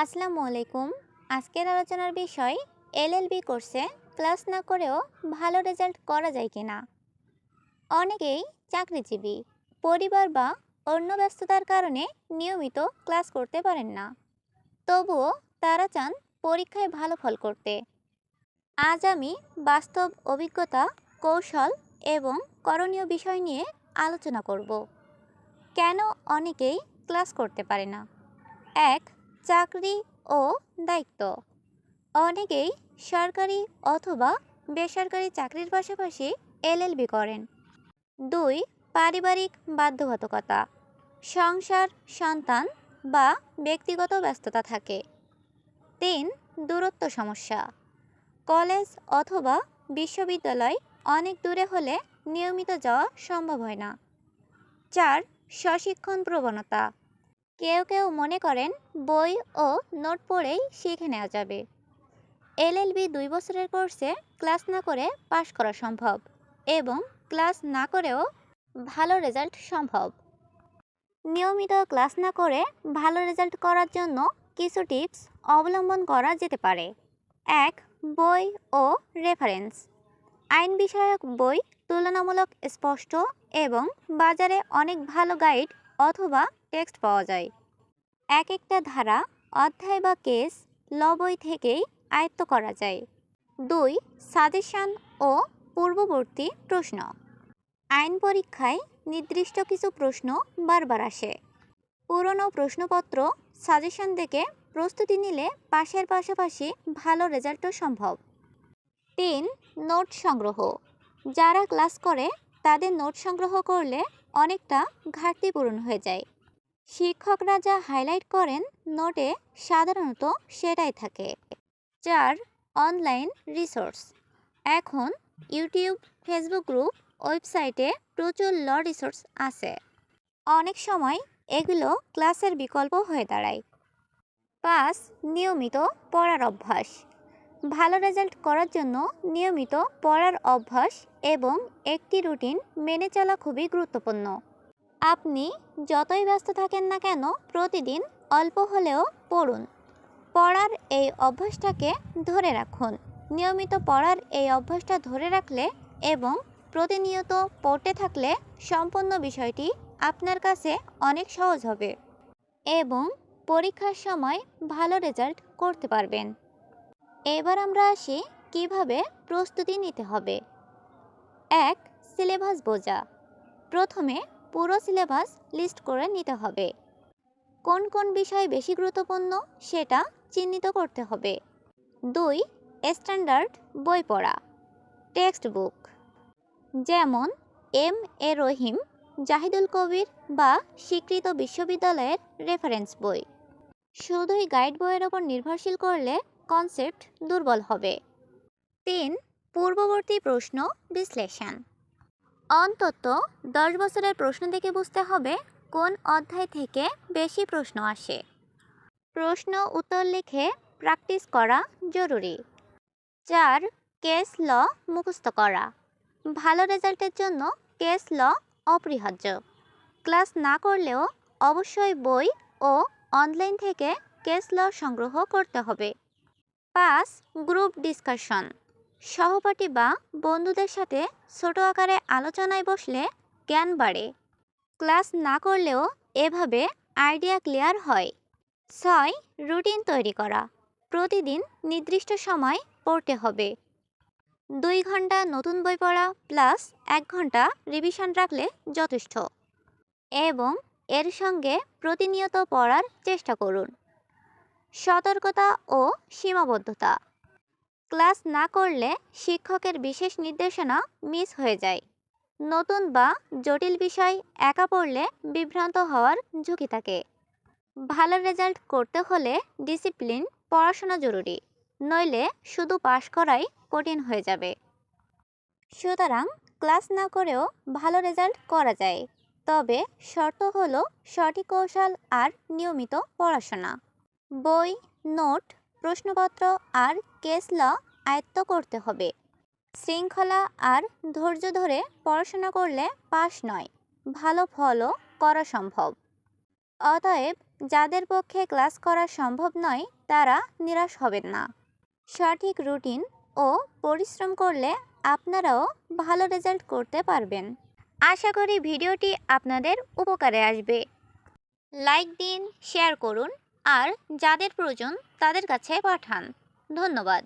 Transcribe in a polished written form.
আসসালামু আলাইকুম। আজকের আলোচনার বিষয় এলএলবি কোর্সে ক্লাস না করেও ভালো রেজাল্ট করা যায় কিনা। অনেকেই চাকরিজীবী, পরিবার বা অন্য ব্যস্ততার কারণে নিয়মিত ক্লাস করতে পারেন না। তবুও তারা চান পরীক্ষায় ভালো ফল করতে। আজ আমি বাস্তব অভিজ্ঞতা, কৌশল এবং করণীয় বিষয় নিয়ে আলোচনা করব। কেন অনেকেই ক্লাস করতে পারে না। ১. চাকরি ও দায়িত্ব। অনেকেই সরকারি অথবা বেসরকারি চাকরির পাশাপাশি এলএলবি করেন। ২. পারিবারিক বাধ্যবাধকতা, সংসার, সন্তান বা ব্যক্তিগত ব্যস্ততা থাকে। ৩. দূরত্ব সমস্যা, কলেজ অথবা বিশ্ববিদ্যালয় অনেক দূরে হলে নিয়মিত যাওয়া সম্ভব হয় না। ৪. স্বশিক্ষণ প্রবণতা, কেউ কেউ মনে করেন বই ও নোট পড়েই শিখে নেওয়া যাবে। এলএলবি ২ বছরের কোর্সে ক্লাস না করে পাশ করা সম্ভব এবং ক্লাস না করেও ভালো রেজাল্ট সম্ভব। নিয়মিত ক্লাস না করে ভালো রেজাল্ট করার জন্য কিছু টিপস অবলম্বন করা যেতে পারে। ১. বই ও রেফারেন্স। আইন বিষয়ক বই তুলনামূলক স্পষ্ট এবং বাজারে অনেক ভালো গাইড অথবা টেক্সট পাওয়া যায়। এক একটা ধারা, অধ্যায় বা কেস ল বই থেকেই আয়ত্ত করা যায়। ২. সাজেশন ও পূর্ববর্তী প্রশ্ন। আইন পরীক্ষায় নির্দিষ্ট কিছু প্রশ্ন বারবার আসে। পুরনো প্রশ্নপত্র, সাজেশন দেখে প্রস্তুতি নিলে পাশের পাশাপাশি ভালো রেজাল্টও সম্ভব। ৩. নোট সংগ্রহ। যারা ক্লাস করে তাদের নোট সংগ্রহ করলে অনেকটা ঘাটতি পূরণ হয়ে যায়। শিক্ষকরা যা হাইলাইট করেন নোটে সাধারণত সেটাই থাকে। ৪. Online resource. এখন ইউটিউব, ফেসবুক গ্রুপ, ওয়েবসাইটে প্রচুর ল রিসোর্স আছে। অনেক সময় এগুলো ক্লাসের বিকল্প হয়ে দাঁড়ায়। ৫. নিয়মিত পড়ার অভ্যাস। ভালো রেজাল্ট করার জন্য নিয়মিত পড়ার অভ্যাস এবং একটি রুটিন মেনে চলা খুবই গুরুত্বপূর্ণ। আপনি যতই ব্যস্ত থাকেন না কেন প্রতিদিন অল্প হলেও পড়ুন। পড়ার এই অভ্যাসটাকে ধরে রাখুন। নিয়মিত পড়ার এই অভ্যাসটা ধরে রাখলে এবং প্রতিনিয়ত পড়তে থাকলে সম্পূর্ণ বিষয়টি আপনার কাছে অনেক সহজ হবে এবং পরীক্ষার সময় ভালো রেজাল্ট করতে পারবেন। এবার আমরা আসি কিভাবে প্রস্তুতি নিতে হবে। ১. সিলেবাস বোঝা। প্রথমে পুরো সিলেবাস লিস্ট করে নিতে হবে। কোন কোন বিষয় বেশি গুরুত্বপূর্ণ সেটা চিহ্নিত করতে হবে। ২. স্ট্যান্ডার্ড বই পড়া, টেক্সট বুক, যেমন এম এ রহিম, জাহিদুল কবির বা স্বীকৃত বিশ্ববিদ্যালয়ের রেফারেন্স বই। শুধুই গাইড বইয়ের ওপর নির্ভরশীল করলে কনসেপ্ট দুর্বল হবে। ৩. পূর্ববর্তী প্রশ্ন বিশ্লেষণ। অন্তত ১০ বছরের প্রশ্ন দেখে বুঝতে হবে কোন অধ্যায় থেকে বেশি প্রশ্ন আসে। প্রশ্ন উত্তর লিখে প্র্যাকটিস করা জরুরি। ৪. কেস ল মুখস্থ করা। ভালো রেজাল্টের জন্য কেস ল অপরিহার্য। ক্লাস না করলেও অবশ্যই বই ও অনলাইন থেকে কেস ল সংগ্রহ করতে হবে। ৫. Group discussion. সহপাঠী বা বন্ধুদের সাথে ছোট আকারে আলোচনায় বসলে জ্ঞান বাড়ে। ক্লাস না করলেও এভাবে আইডিয়া ক্লিয়ার হয়। ৬. রুটিন তৈরি করা। প্রতিদিন নির্দিষ্ট সময় পড়তে হবে। ২ ঘন্টা নতুন বই পড়া প্লাস ১ ঘন্টা রিভিশন রাখলে যথেষ্ট এবং এর সঙ্গে প্রতিনিয়ত পড়ার চেষ্টা করুন। সতর্কতা ও সীমাবদ্ধতা। ক্লাস না করলে শিক্ষকের বিশেষ নির্দেশনা মিস হয়ে যায়। নতুন বা জটিল বিষয় একা পড়লে বিভ্রান্ত হওয়ার ঝুঁকি থাকে। ভালো রেজাল্ট করতে হলে ডিসিপ্লিন, পড়াশোনা জরুরি, নইলে শুধু পাশ করাই কঠিন হয়ে যাবে। সুতরাং ক্লাস না করেও ভালো রেজাল্ট করা যায়, তবে শর্ত হলো সঠিক কৌশল আর নিয়মিত পড়াশোনা। বই, নোট, প্রশ্নপত্র আর কেস ল আয়ত্ত করতে হবে। শৃঙ্খলা আর ধৈর্য ধরে পড়াশোনা করলে পাস নয়, ভালো ফলও করা সম্ভব। অতএব যাদের পক্ষে ক্লাস করা সম্ভব নয় তারা নিরাশ হবেন না। সঠিক রুটিন ও পরিশ্রম করলে আপনারাও ভালো রেজাল্ট করতে পারবেন। আশা করি ভিডিওটি আপনাদের উপকারে আসবে। লাইক দিন, শেয়ার করুন আর যাদের প্রয়োজন তাদের কাছে পাঠান। ধন্যবাদ।